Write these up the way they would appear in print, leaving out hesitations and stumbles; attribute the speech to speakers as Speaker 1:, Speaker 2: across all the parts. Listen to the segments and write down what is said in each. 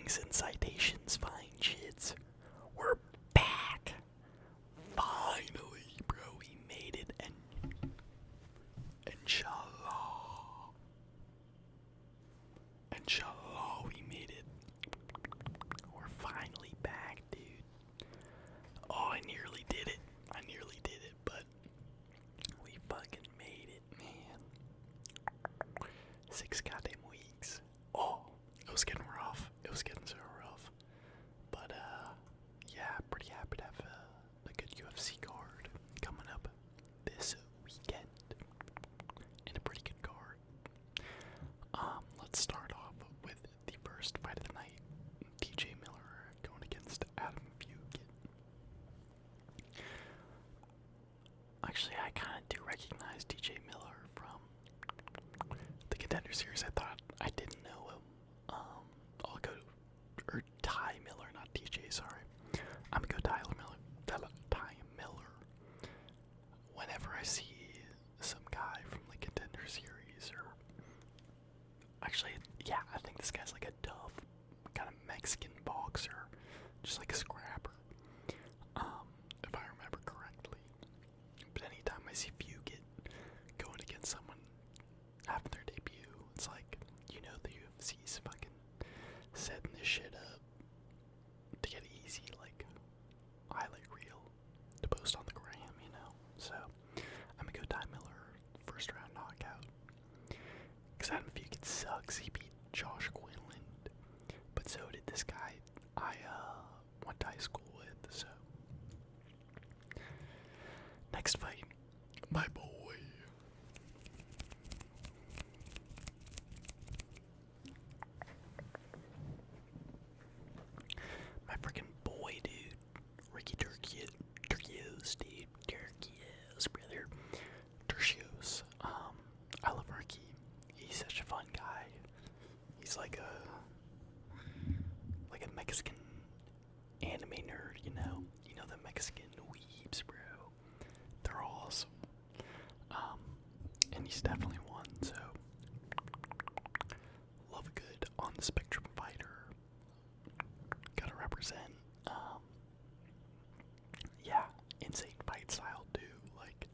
Speaker 1: Warnings and citations, fine shits. We're back. Finally, bro, we made it, and inshallah, we made it. We're finally back, dude. Oh, I nearly did it, but we fucking made it, man. 6 goddamn weeks. Oh, it was getting rough. It was getting so rough. But, yeah, pretty happy to have a good UFC card coming up this weekend. And a pretty good card. Let's start off with the first fight of the night. TJ Miller going against Adam Fugit. Actually, I kind of do recognize TJ Miller from the Contender Series. I thought I didn't know him. I'll go, or Ty Miller, not TJ, sorry. I'm gonna go Ty Miller. Whenever I see some guy from the Contender Series, or actually, yeah, I think this guy's like a tough kind of Mexican boxer, just like a scrapper, if I remember correctly. But anytime I see Fugit going against someone after their debut, it's like, you know, the UFC's fucking setting this shit up to get easy, like, highlight reel to post on the gram, you know? So, I'm gonna go Ty Miller, first round knockout. Because Adam Fugit sucks. He beat Josh Quinlan, but so did this guy I went to high school with, so. Next fight, my boy. My freaking boy, dude. Ricky Turcios, dude. Turcios, brother. Turcios. I love Ricky. He's such a fun guy. He's like a Mexican anime nerd, you know? You know the Mexican weebs, bro. They're awesome. And he's definitely one, so love a good on the spectrum fighter. Gotta represent. Yeah, insane fight style too. Like,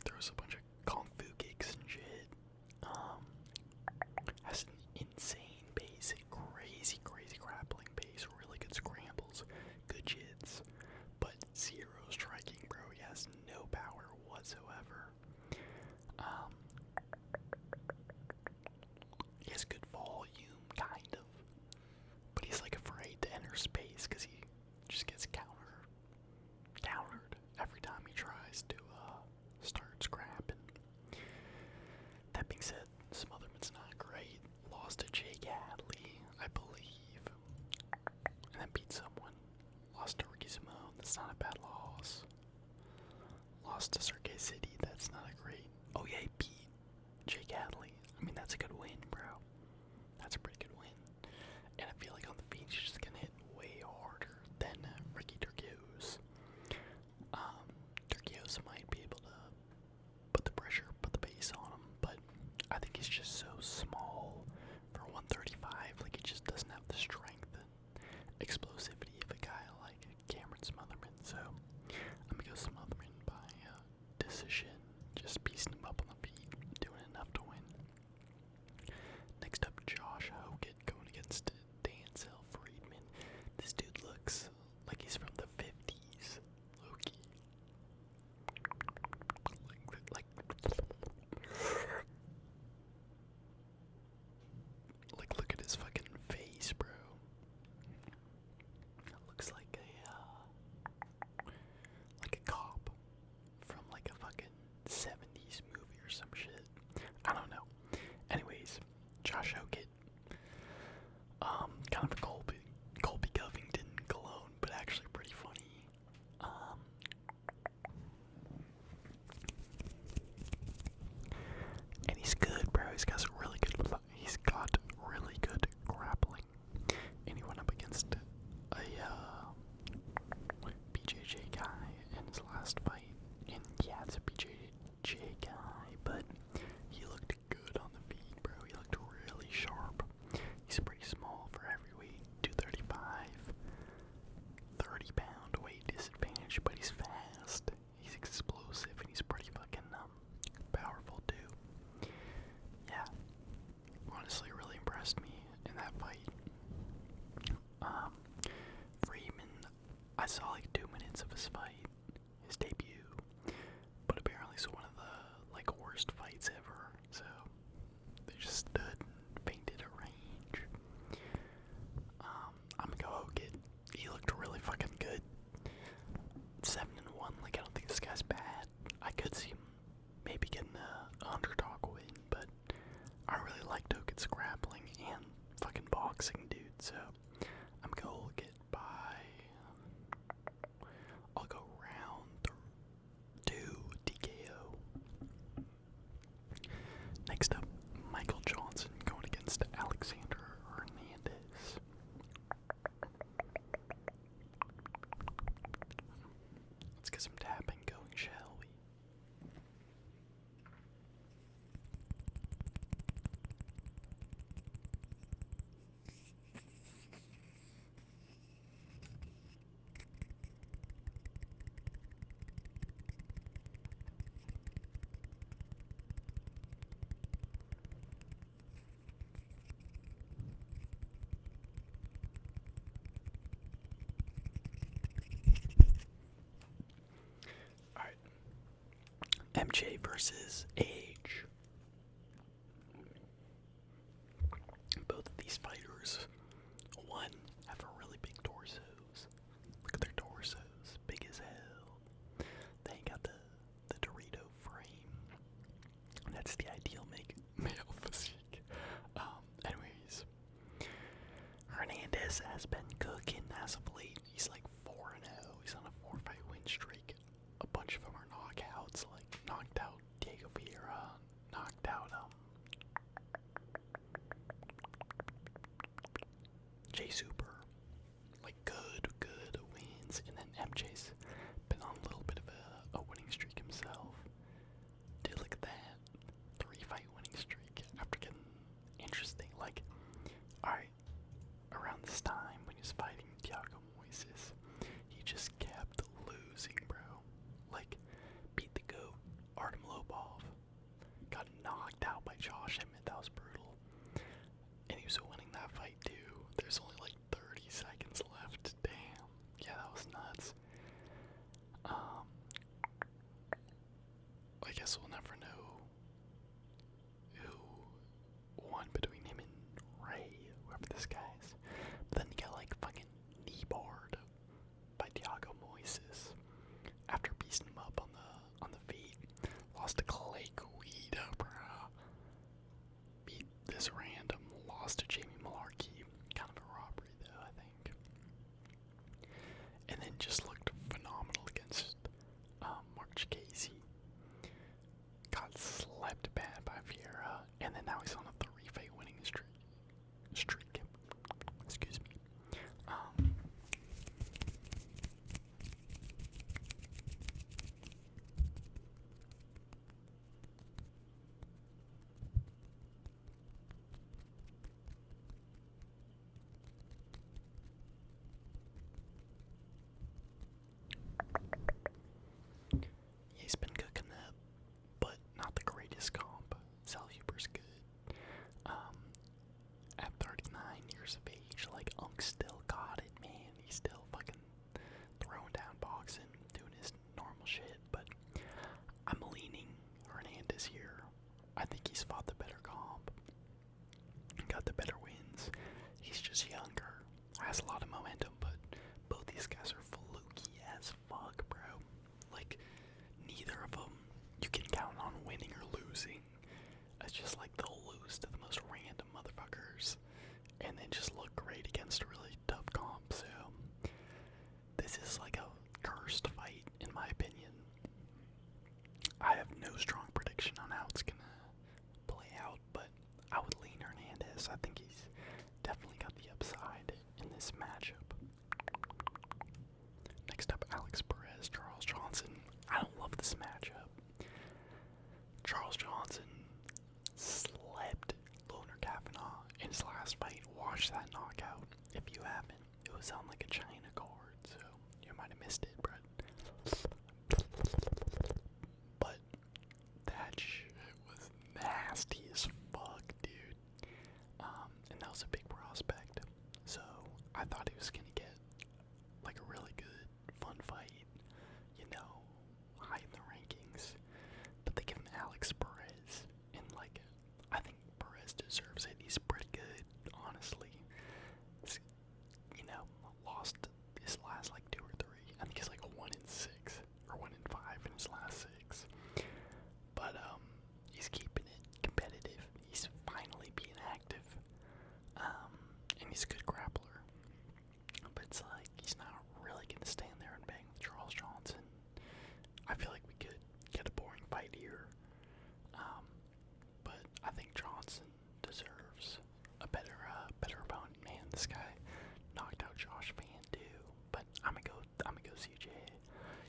Speaker 1: throws a bunch of kung fu kicks and shit. Has an insane pace, crazy grappling pace, really good scrambles, good jits, but zero striking, bro. He has no power whatsoever. He has good volume, kind of, but he's like afraid to enter space because he just gets countered every time he tries to start scrapping. That being said, Smotherman's not great. Lost to Jake Hadley, I believe, and then beat someone. Lost to Ricky Simone. That's not a bad loss. Lost to Circuit City. That's not a great. Oh yeah, he beat Jake Hadley. I mean, that's a good win, bro. That's a pretty good win. And I feel like on the feet, he's just gonna hit way harder than Ricky Turcios. Turcios might be able to put the pressure, put the pace on him, but I think he's just so small for 135. Like, he just doesn't have the strength and explosivity of a guy like Cameron Smotherman. So I'm gonna go Smotherman by range, but he's fast. He's explosive, and he's pretty fucking powerful too. Yeah, honestly, really impressed me in that fight. Freeman, I saw like 2 minutes of his fight, his debut, but apparently it's one of the like worst fights ever. So they just stood and fainted at range. I'm gonna go Hokit. He looked really fucking good. 7-1. Like I don't think this guy's bad. I could see him maybe getting a underdog win, but I really liked Hokit's grappling and fucking boxing, dude. So I'm gonna Hokit by. I'll go round 2 TKO. Next up, Michael Johnson going against Alexander Hernandez. Let's get some tapping going, shall we? Alright. MJ versus Age. Both of these fighters, one, have a really big torsos. Look at their torsos, big as hell. They ain't got the Dorito frame. That's the ideal male physique. Anyways, Hernandez has been cooking as of late. He's like 4-0. He's on a 4-fight win streak. A bunch of them are knockouts. Like knocked out Diego Vieira, knocked out Jay Super. Like good wins. And then MJ's been on a little bit of a winning streak himself. Dude, look at that. 3-fight winning streak after getting interesting. Like, alright, around this time when he was fighting Thiago Moises, he just kept losing, bro. Like, beat the GOAT, Artem Lobov, got knocked out by Josh Emmett. That was brutal. And he was winning that fight too. There's only like 30 seconds left. Damn. Yeah, that was nuts. I guess we'll never know who won between him and Ray, whoever this guy is. But then he got like fucking knee-barred by Thiago Moises after beating him up on the feet. Lost to Clay Guida, bro. Beat this random, lost to Jamie Malarkey. Kind of a robbery though, I think. And then just looked phenomenal against March Casey. Got slept bad by Vieira, and then now he's on a 3-fight winning streak. Excuse me. He's been cooking up, but not the greatest comp. Sal Huber's good. At 39 years of age, like, Unk still got it, man. He's still fucking throwing down boxing, doing his normal shit, but I'm leaning Hernandez here. I think he's fought the better comp, got the better wins. He's just younger, has a lot of momentum, but both these guys are fluky as fuck, bro. Like, neither of them you can count on winning or losing. It's just like they'll lose to the most random motherfuckers and then just look great against a really tough comp. So this is like a cursed fight in my opinion. I have no strong prediction on how it's gonna play out, but I would lean Hernandez. I think he's definitely got the upside in this matchup. Next up, Alex Perez, Charles Johnson. I don't love this matchup. Charles Johnson slept Loner Kavanaugh in his last fight. Watch that knockout. If you haven't, it was on like a China card, so you might have missed it, but But that shit was nasty as fuck, dude. And that was a big prospect. So I thought he was gonna get like a really good, fun fight, you know, high in the rankings. But they give him Alex Perez, and like, I think Perez deserves it. He's pretty good, honestly. He's, you know, lost his last like 2 or 3. I think he's like 1-6 or 1-5 in his last 6. But he's keeping it competitive. He's finally being active. And he's a good grappler. But it's like he's not really gonna stand there and bang with Charles Johnson. I feel like we could get a boring fight here. But I think Johnson deserves a better opponent. Man, this guy knocked out Josh Van too. But I'm gonna go CJ.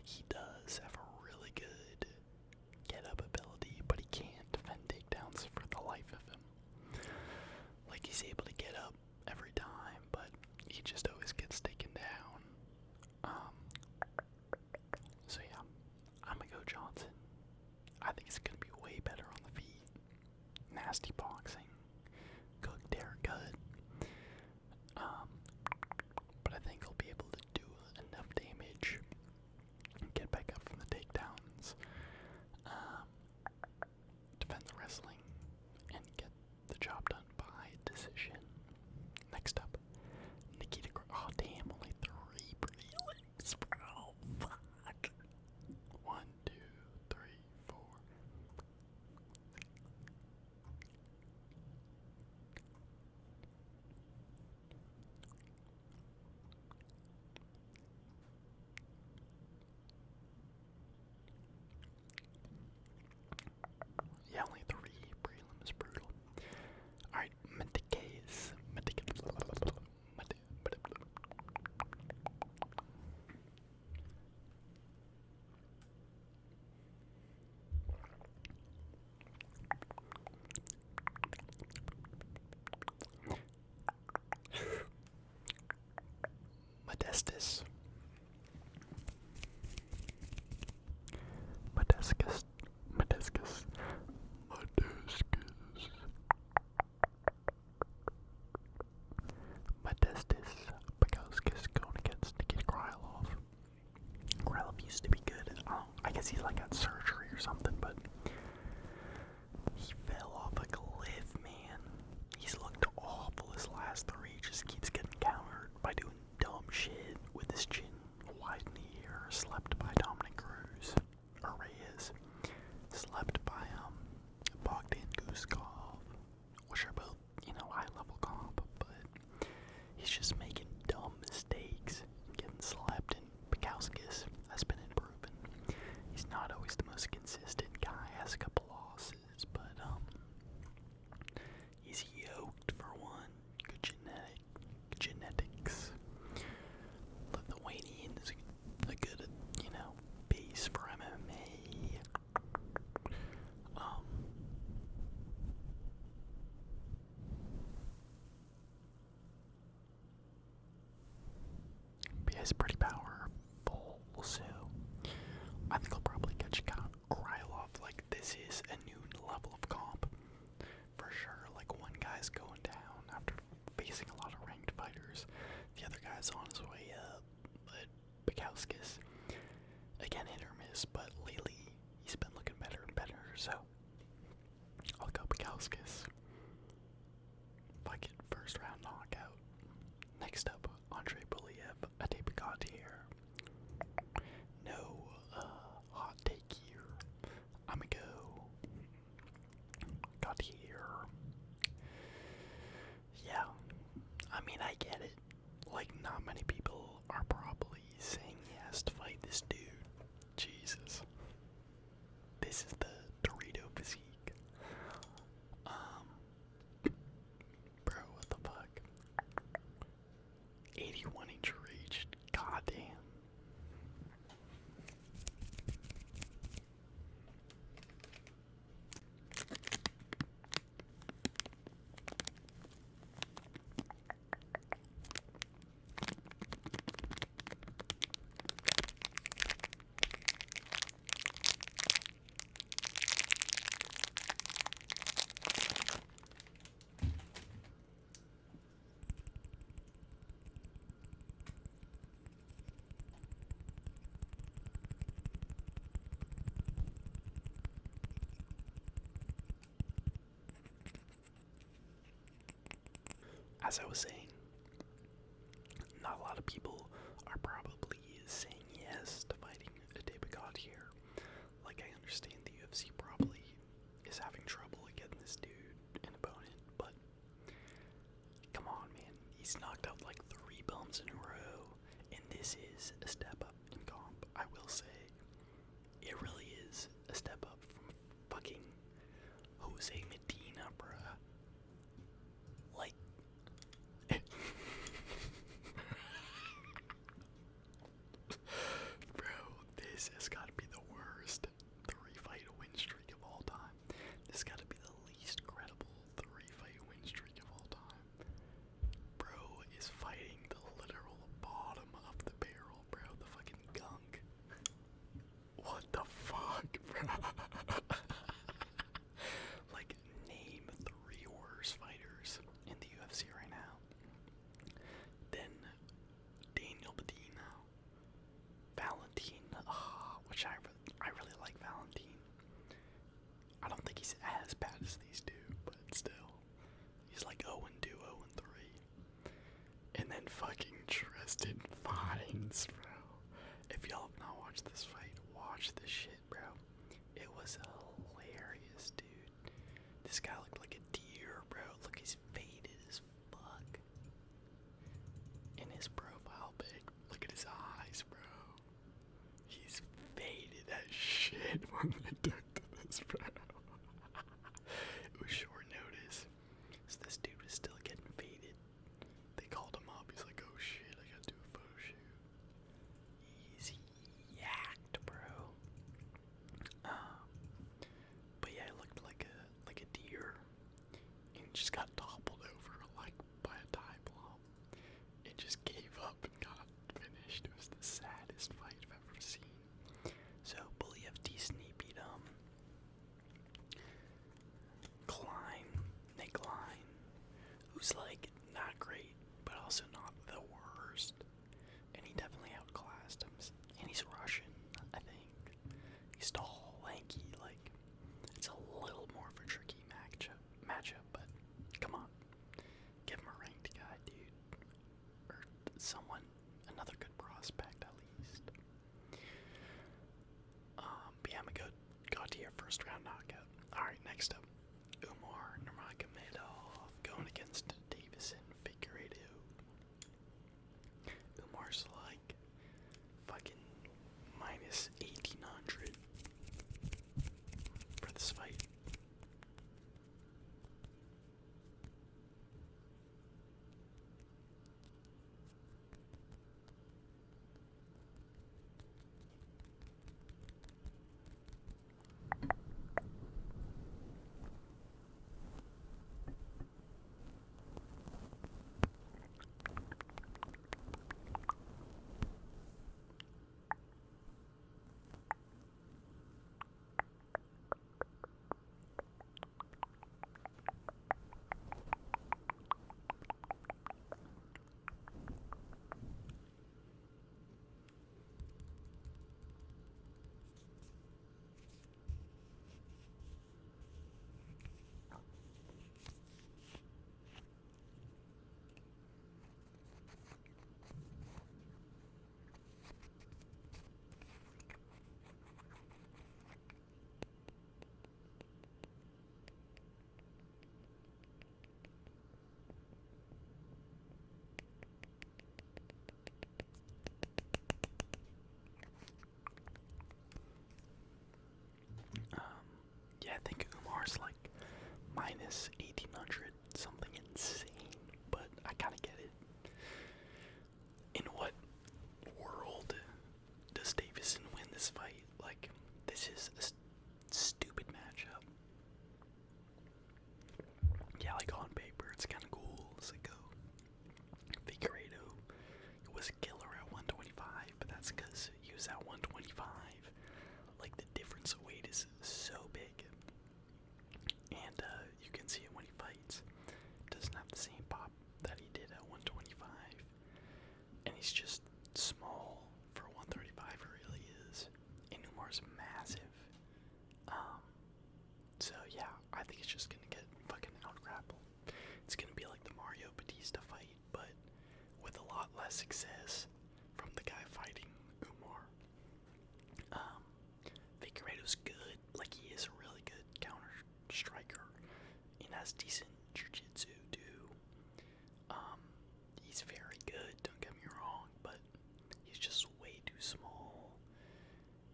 Speaker 1: He does have a really good get-up ability, but he can't defend takedowns for the life of him. Like, he's able to get up every time, but he just always gets taken down. So yeah, I'm gonna go Johnson. I think it's gonna be way better on the feet. Nasty boxing. Cooked there, good. But I think he'll be able to do enough damage and get back up from the takedowns. Defend the wrestling and get the job done by decision. Next up, Nikita. Oh damn, only 3 prelims, bro. Fuck. 1, 2, 3, 4. Yeah, only 3 prelims, brutal. Alright, Mendiquez. Modestus. Bukauskas going against Nikita Krylov. Krylov used to be good. I guess he's like got surgery or something, but he fell off a cliff, man. He's looked awful his last 3. Just keeps getting countered by doing dumb shit with his chin wide in the air. Slept by Dominic Cruz or Reyes. Slept by Bogdan Guskov, which are both, you know, high level comp, but he's just making dumb mistakes and getting slept. And Bukauskas has been improving. He's not always the most consistent guy. Has a couple losses, but he's yoked for one. Good genetics. Lithuanian is a good, you know, base for MMA. He's pretty powerful, so I think I'll probably catch Krylov. Like, this is a new level of comp for sure. Like, one guy's going down after facing a lot of ranked fighters, the other guy's on his way up. But Bukauskas, again, hit or miss, but lately he's been looking better and better, so I'll go Bukauskas. Fuck it, first round knockout. Next up, Pulyaev, a tape of Gautier. No hot take here. I'm gonna go Gautier. Yeah, I mean, I get it. Like, not many people are probably saying he has to fight this dude. Jesus. This is the Dorito physique. Bro, what the fuck? 81-inch reach. Goddamn. as I was saying, not a lot of people are probably saying yes to fighting a Gautier. Like, I understand the UFC probably is having trouble getting this dude an opponent, but come on, man. He's knocked out like 3 bums in a row, and this is a step up in comp. I will say, it really is a step up from fucking Jose Medina, bruh. Like, bro, this has got to be the worst 3-fight win streak of all time. This got to be the least credible 3-fight win streak of all time. Bro is fighting the literal bottom of the barrel, bro. The fucking gunk. What the fuck, bro? Like, name 3 worse fighters in the UFC right now than Daniel Medina, Valentin, which I really like Valentin. I don't think he's as bad as these two, but still, he's like 0-2, 0-3. And then fucking Tristan Fines, bro. If y'all have not watched this fight, watch this shit, bro. It was hilarious, dude. This guy looked like a deer, bro. Look, he's faded as fuck. In his profile pic, look at his eyes, bro. He's faded as shit when they took to this, bro. It was short notice, so this dude was still getting faded. They called him up. He's like, "Oh shit, I gotta do a photo shoot." He's yacked, bro. But yeah, it looked like a deer, and just got toppled over like by a tie plum. It just gave up and got finished. It was the saddest fight I've ever seen. So Pulyaev decently beat Nick Klein, who's like not great, but also not the worst. And he definitely outclassed him. And he's Russian, I think. He's tall, lanky, like, it's a little more of a tricky matchup, but come on. Give him a ranked guy, dude. Or someone, another good prospect at least. But yeah, I'm gonna go Gautier first round knockout. Alright, next up, Umar Nurmagomedov going against Davison Figueiredo. Umar's like fucking minus 1800 for this fight. success from the guy fighting Umar. Figueiredo's good, like he is a really good counter striker and has decent jiu-jitsu too. He's very good, don't get me wrong, but he's just way too small,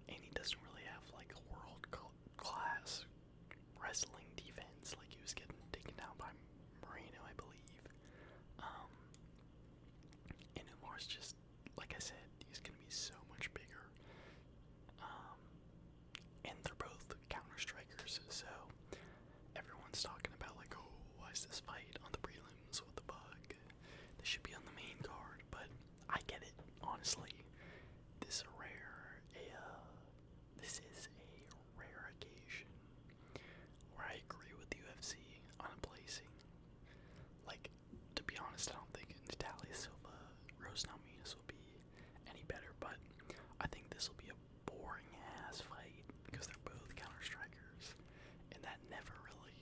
Speaker 1: and he doesn't really have like a world class wrestling defense. Like he was getting taken down by Moreno, I believe. And Umar's just, like I said, he's gonna be so much bigger. And they're both counter strikers, so everyone's talking about like, oh, why is this fight on the prelims? What the bug? This should be on the main card, but I get it, honestly. This is a rare occasion where I agree with the UFC on a placing. Like, to be honest, I don't think Natalia Silva, Rose Namajunas will be any better, but I think this will be a boring ass fight because they're both counter strikers, and that never really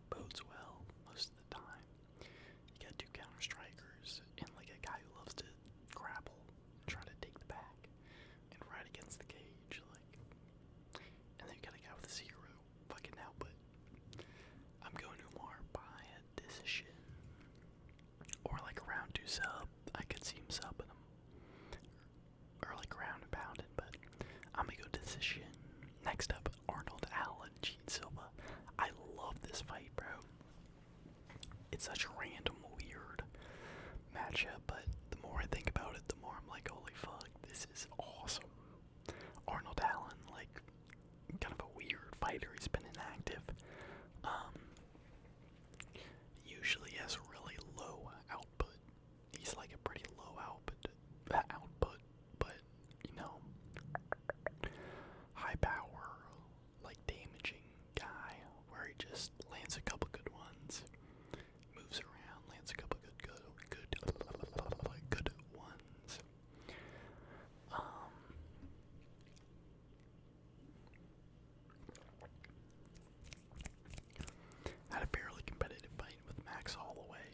Speaker 1: bodes well most of the time. You got two counter strikers and like a guy who loves to grapple and try to take the back and ride against the cage, like, and then you got a guy with a 0 fucking output. I'm going Umar by a decision or like a round 2 sub. I could see him subbing him or like ground and pounding, but I'm gonna go decision. Next up, Arnold Allen, Gene Silva. I love this fight, bro. It's such a random, weird matchup, but the more I think about it, the more I'm like, holy fuck, this is awesome. Arnold Allen, like, kind of a weird fighter. He's been inactive. Usually has a really low output. He's like a pretty low output, but you know, high power, like damaging guy, where he just lands a couple good ones, moves around, lands a couple good ones. Had a fairly competitive fight with Max Holloway.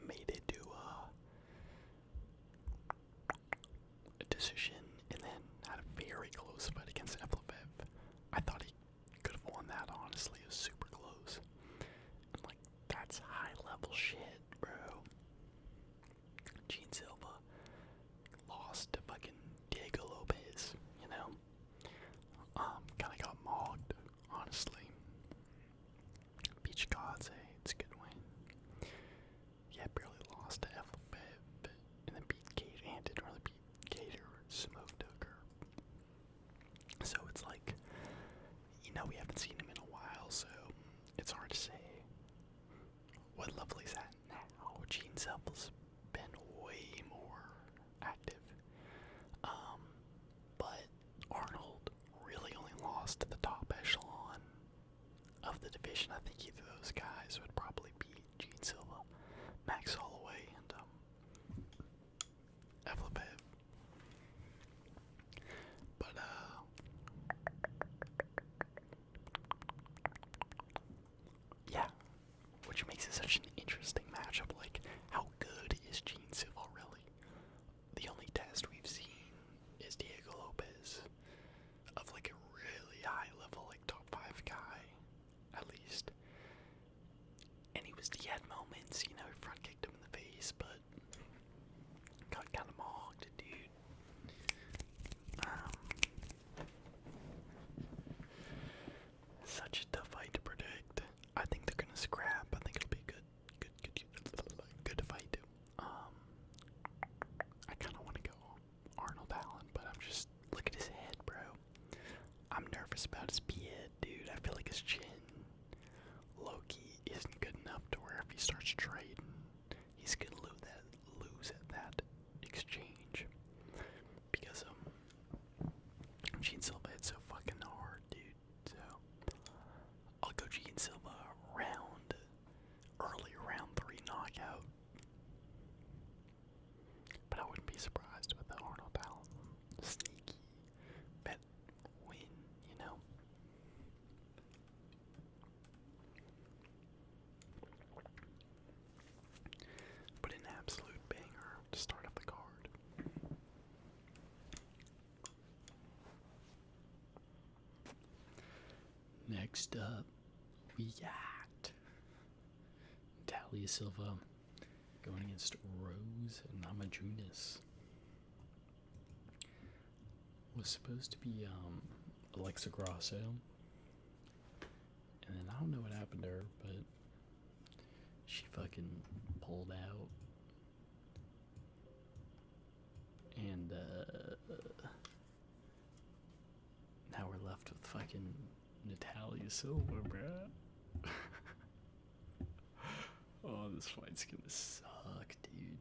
Speaker 1: Made it to a decision, and then had a very close fight against Evloev. I thought he could have won that, honestly. It was super close. And like, that's high level shit, bro. Gene Silva lost to fucking Diego Lopez, you know? Kinda got mogged, honestly. Bukauskas, it's a good win. Yeah, barely lost to Evloev, and then beat Gator, and didn't really beat Gator, smoked Hooker. So it's like, you know, we haven't seen him in a while, so it's hard to say what level he's at now. Gene Silva's been way more active. But Arnold really only lost to the top echelon of the division. I think either of those guys would probably beat Gene Silva, Max Holloway, and Evloev. But yeah, which makes it such an interesting matchup. Like, how good is Gene Silva really? The only test we've seen is Diego Lopez of like a really high level, like top 5 guy, at least. And he had moments, you know, he front kicked him in the face, but got kind of mogged, dude. Such a tough fight to predict. I think they're gonna scrap. I think it'll be good to fight. I kind of want to go Arnold Allen, but I'm just, look at his head, bro. I'm nervous about his head, dude. I feel like his chin, low-key, isn't good enough to where if he starts trading, he's gonna lose at that exchange. Because Gene Silva hit so fucking hard, dude. So I'll go Gene Silva early round 3 knockout. But I wouldn't be surprised with the Arnold Allen sneaky bet win, you know.
Speaker 2: Next up, we got Natalia Silva going against Rose Namajunas. Was supposed to be Alexa Grasso, and then I don't know what happened to her, but she fucking pulled out, and now we're left with fucking Natalia Silva, bruh. Oh, this fight's gonna suck, dude.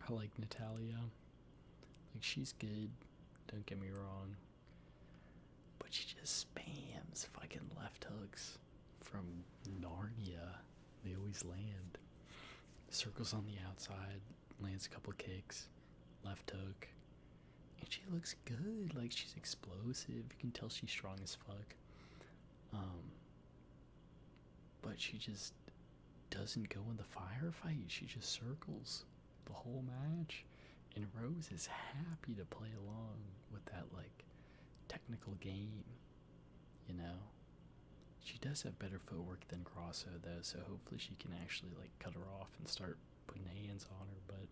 Speaker 2: I like Natalia. Like, she's good, don't get me wrong. But she just spams fucking left hooks from Narnia. They always land. Circles on the outside, lands a couple kicks, left hook. And she looks good. Like, she's explosive. You can tell she's strong as fuck. But she just doesn't go in the firefight. She just circles the whole match. And Rose is happy to play along with that, like, technical game, you know? She does have better footwork than Grasso, though, so hopefully she can actually, like, cut her off and start putting hands on her, but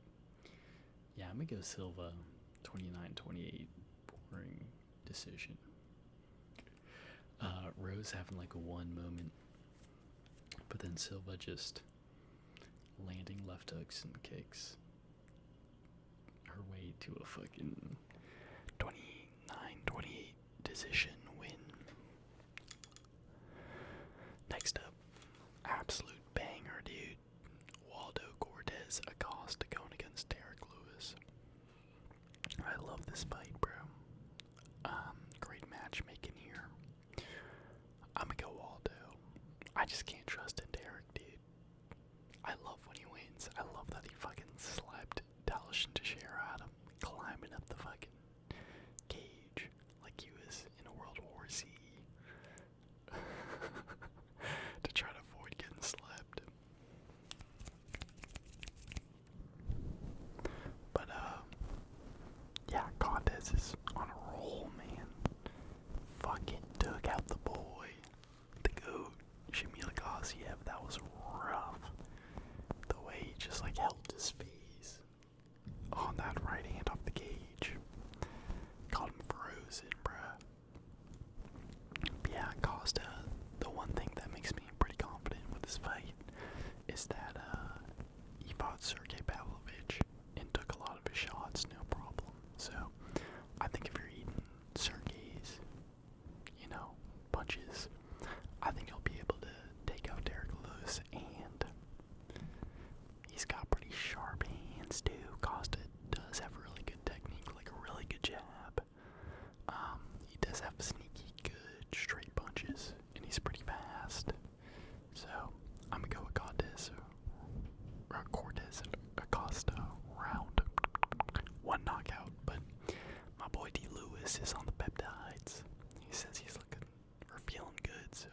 Speaker 2: yeah, I'm gonna go Silva, 29-28, boring decision. Rose having, like, one moment, but then Silva just landing left hooks and kicks her way to a fucking 29-28 decision win. Next up, absolute banger, dude. Waldo Cortes-Acosta going against Derek Lewis. I love this fight, bro. Great matchmaking here. I'm gonna go Waldo. I just can't trust in Derek, dude. I love when he wins. I love that he fucking slapped Talishan Teixeira at him, climbing up the fucking cage like he was in a World War Z to try to avoid getting slapped. But yeah, Cortes is on a roll, man. Fucking took out the boy, the goat, Shamil Gauthier. That was rough. The way he just like held his face on that right hand off the cage. Called him frozen, bruh. But yeah, Costa, the one thing that makes me pretty confident with this fight is that he fought Sergey Pavlovich and took a lot of his shots, no problem. So I think if you're eating Sergey's, you know, punches, I think he'll be able to take out Derek Lewis, and he's got pretty sharp hands too. Costa does have really good technique, like a really good jab. He does have sneaky good straight punches, and he's pretty fast. So I'm gonna go with Cortes-Acosta round one knockout. But my boy D. Lewis is on the peptides. He says he's looking or feeling good, so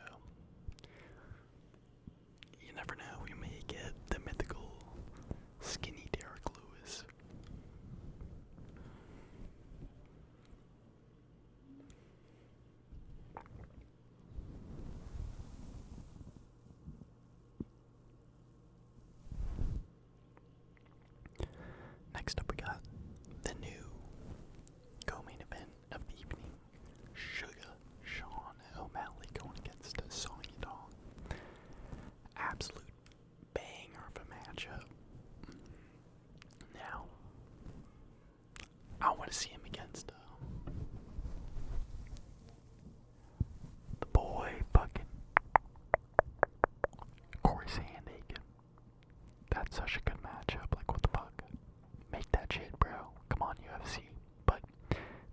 Speaker 2: you never know. We may get the mythical skinny Derek Lewis. Next up, we got the new co-main event of the evening. Sugar Sean O'Malley going against Song Yadong. Absolute banger of a matchup. Now, I want to see him against the boy fucking Corey Sandhagen. That's such a good matchup. Like, what the fuck? Make that shit, bro. Come on, UFC. But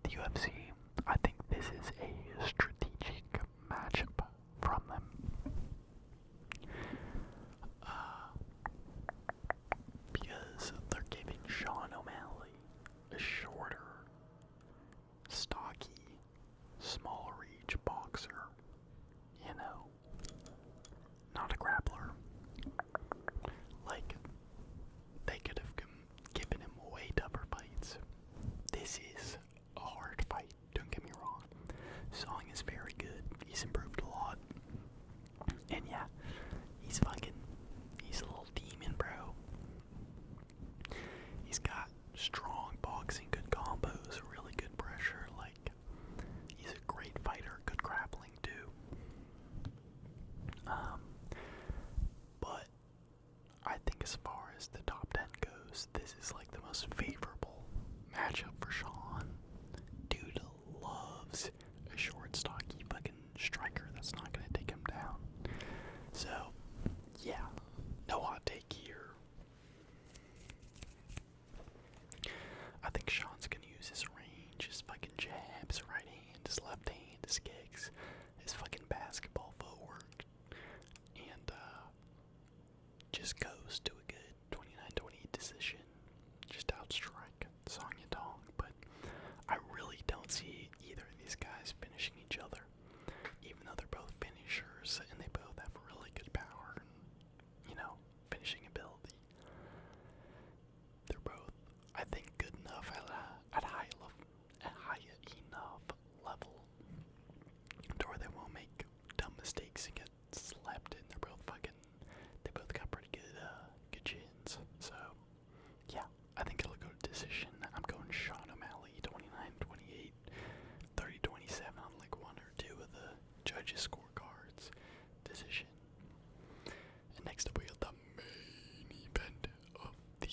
Speaker 2: the UFC, I think this is a strategic matchup from them. Because they're giving Sean O'Malley a shorter
Speaker 1: matchup for Sean. Dude loves a short, stocky fucking striker that's not gonna take him down. So, yeah, no hot take here. I think Sean's gonna use his range, his fucking jabs, right hand, his left hand, his kicks, his fucking basketball footwork, and just goes to a good 29-28 decision. Just outstrike Song Yadong, but I really don't see either of these guys finishing each other, even though they're both finishers and they both have really good power and, finishing ability. They're both, I think, good enough at high enough level to where they won't make dumb mistakes and get slapped in. They both got pretty good chins. So, yeah, I think it'll go to decision. I'm going Sean O'Malley, 29-28, 30-27 on like one or two of the judges' scorecards. Decision. And next up we got the main event of the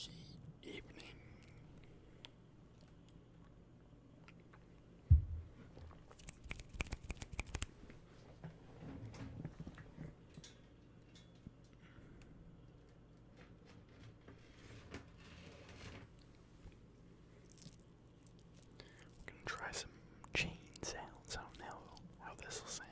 Speaker 1: evening. We're gonna try some chain sounds. I don't know how this will sound.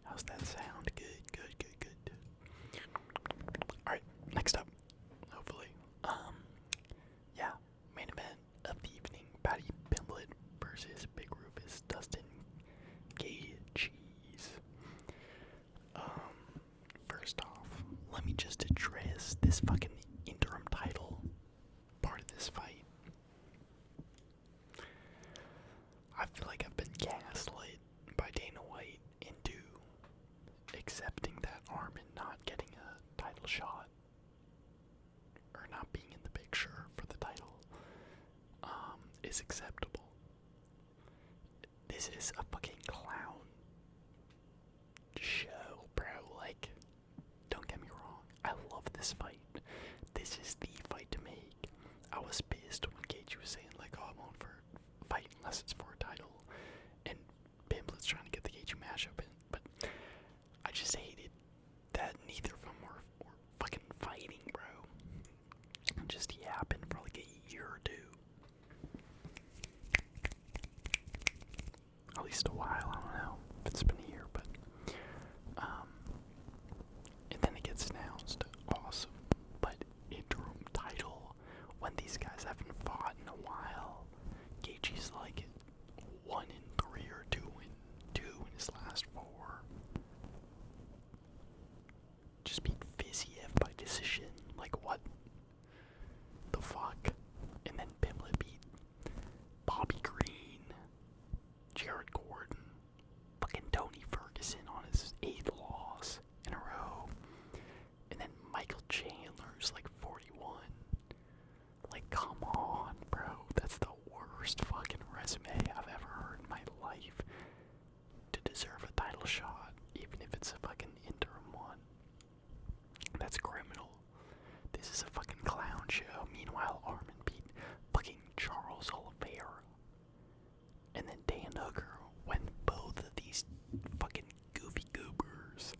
Speaker 1: How's that sound? Good. Alright, next up, hopefully. Yeah, main event of the evening, Patty Pimblett versus Big Rufus Dustin Gaycheese. First off, let me just address this fucking interim title part of this fight. I feel like I've been gaslit by Dana White into accepting that Armin not getting a title shot, or not being in the picture for the title, is acceptable. This is a fucking clown show, bro. Like, don't get me wrong, I love this fight. This is the fight to make. I was pissed when Gaethje was saying, like, oh, I won't for fight unless it's for a title, and Pimblett's trying to get the Gaethje matchup in, but I just hated that neither of them were fucking fighting, bro. And just yapping for like a year or two. At least a while, I don't know if it's been a year, but and then it gets announced. Awesome. But interim title when these guys haven't fought in a while. Gaethje's like 1-3 or 2-2 in his last 4. Just beat Figueiredo by decision. Like, what the fuck? And then Pimblett beat Bobby Green, Jared Gordon, fucking Tony Ferguson on his 8th loss in a row. And then Michael Chandler's like 41. Like, come on, bro. That's the worst fucking resume I've ever heard in my life to deserve a title shot, even if it's a fucking interim one. That's criminal. This is a fucking clown show. Meanwhile, Armin beat fucking Charles Oliveira. And then Dan Hooker, when both of these fucking goofy goobers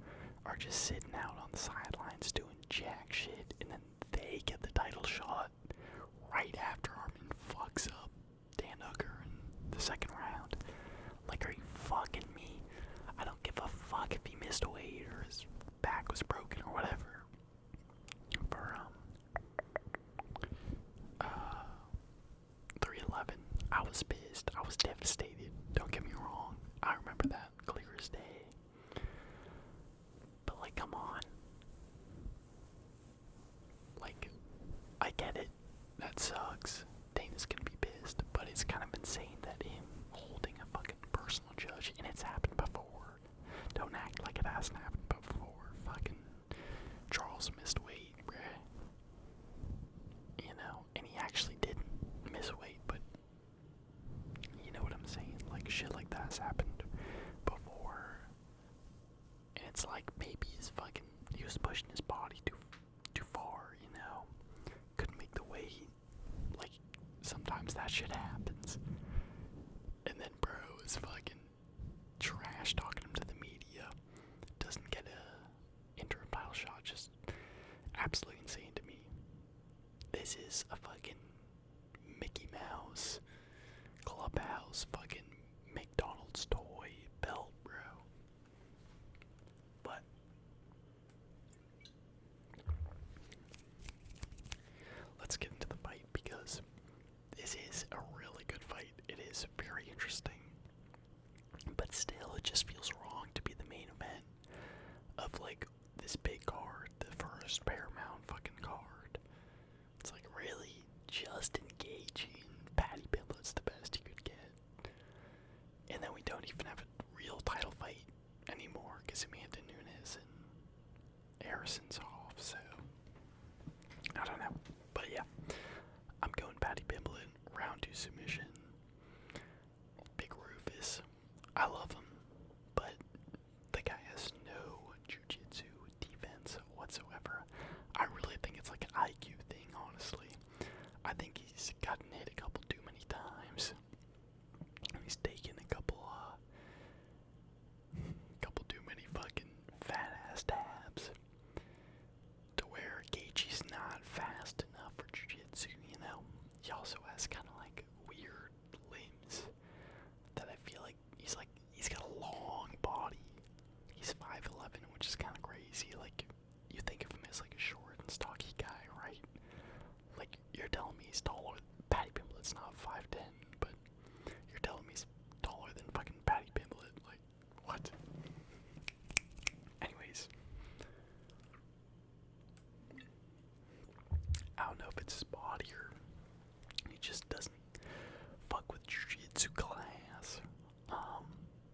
Speaker 1: are just sitting out on the sidelines doing jack shit, and then they get the title shot right after Armin fucks up Dan Hooker in the second round. Like, are you fucking me? I don't give a fuck if he missed weight or his back was broken or whatever. For 311, I was pissed. I was devastated. Don't get me wrong. I remember that clear as day. But
Speaker 2: Like, come on. Like, I get it. That sucks. Dana's gonna be pissed, but it's kind of insane that him holding a fucking personal judge, and it's happened before. Don't act like it hasn't happened before. Fucking Charles missed weight, bruh. You know, and he actually didn't miss weight, but you know what I'm saying? Like, shit like that has happened before. And it's like, maybe he was pushing his body too far, you know? Couldn't make the weight. Like, sometimes that shit happens. And then bro is fucking trash talking him to the media. Doesn't get a interim title shot. Just absolutely insane to me. This is a fucking Mickey Mouse Clubhouse fucking McDonald's toy belt, bro. But let's get into the fight, because this is a really good fight. It is very interesting, but still, it just feels wrong to be the main event of like this big card, the first Paramount fucking card. It's like, really, just engaging. Paddy Pimblett's the best you could get, and then we don't even have a real title fight anymore because Amanda Nunes and Harrison's off. So I don't know, but yeah, I'm going Paddy Pimblett, round 2 submission. Big Rufus, I love him, but the guy has no jiu-jitsu defense whatsoever. I really think it's like an IQ thing, honestly. I think he's gotten hit a couple too many times. And he's taken a couple too many fucking fat-ass dabs. To where Gaethje's not fast enough for jiu-jitsu, you know? He also has kind of like weird limbs that I feel like he's got a long body. He's 5'11", which is kind of crazy. Like, you think of him as like a short and stocky guy, right? Like, you're telling me he's taller. Paddy Pimblett's not 5'10", but you're telling me he's taller than fucking Paddy Pimblett. Like, what? Anyways, I don't know if it's his body or he just doesn't fuck with jiu-jitsu class.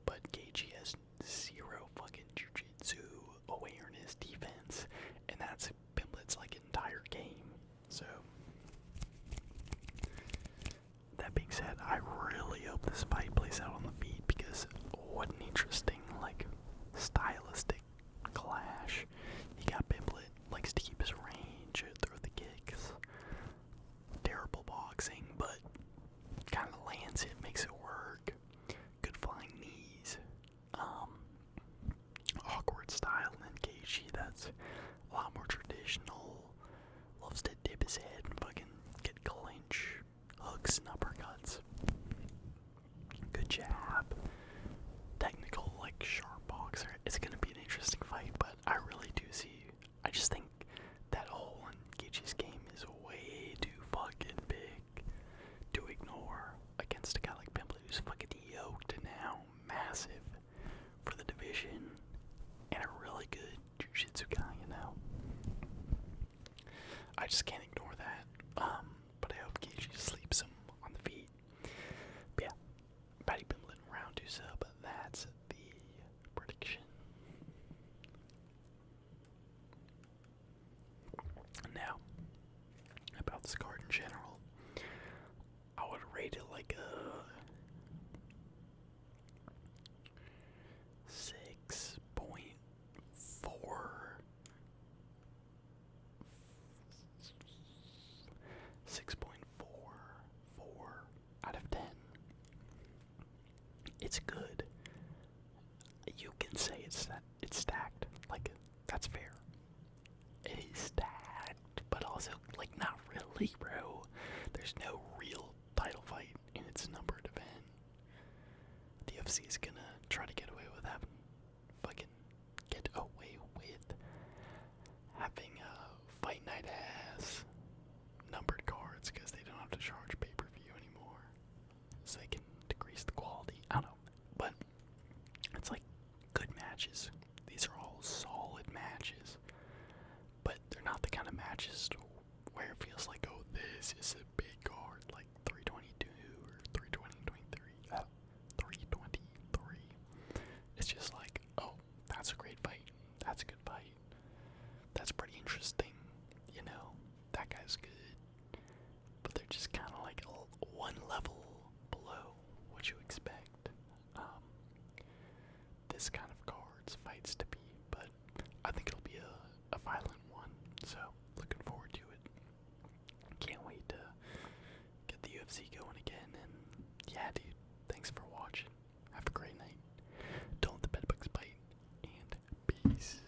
Speaker 2: But Gaethje has 0 fucking jiu-jitsu awareness, defense, and that's Pimblett's like entire game. So that being said, I really hope this fight plays out on the feet, because what an interesting like stylistic clash. You got Pimblett likes to keep his range, throw the kicks. Terrible boxing, but kind of lands it, makes it work. Good flying knees. Awkward style, and then Gaethje, that's a lot more traditional. Loves to dip his head and fucking get clinch, hooks and uppercuts. Good jab. Technical, like, sharp boxer. It's gonna be an interesting fight, but I really do see, I just think that hole in Gaethje's game is way too fucking big to ignore against a guy like Pimblett, who's fucking yoked now, massive for the division, and a really good jiu-jitsu guy, you know. I just can't ignore that. But I hope Gaethje sleeps him on the feet. But yeah, Paddy Pimblett round 2 sub. That's the prediction. Now, about this card in general, I would rate it like a 6.44 out of 10. It's good. You can say it's stacked. Like, that's fair. It is stacked, but also, like, not really, bro. There's no real title fight in its numbered event. The UFC is gonna try to get away with having fight night ass numbered cards because they don't have to charge pay-per-view anymore, so they can decrease the quality. I don't know, but it's like good matches. These are all solid matches.
Speaker 1: matches. But they're not the kind of matches where it feels like, oh, this is a big card, like 322 or 323. 323. It's just like, oh, that's a great fight. That's a good fight. That's pretty interesting. You know, that guy's good. But they're just kind of like one level below what you expect. This kind of cards fights to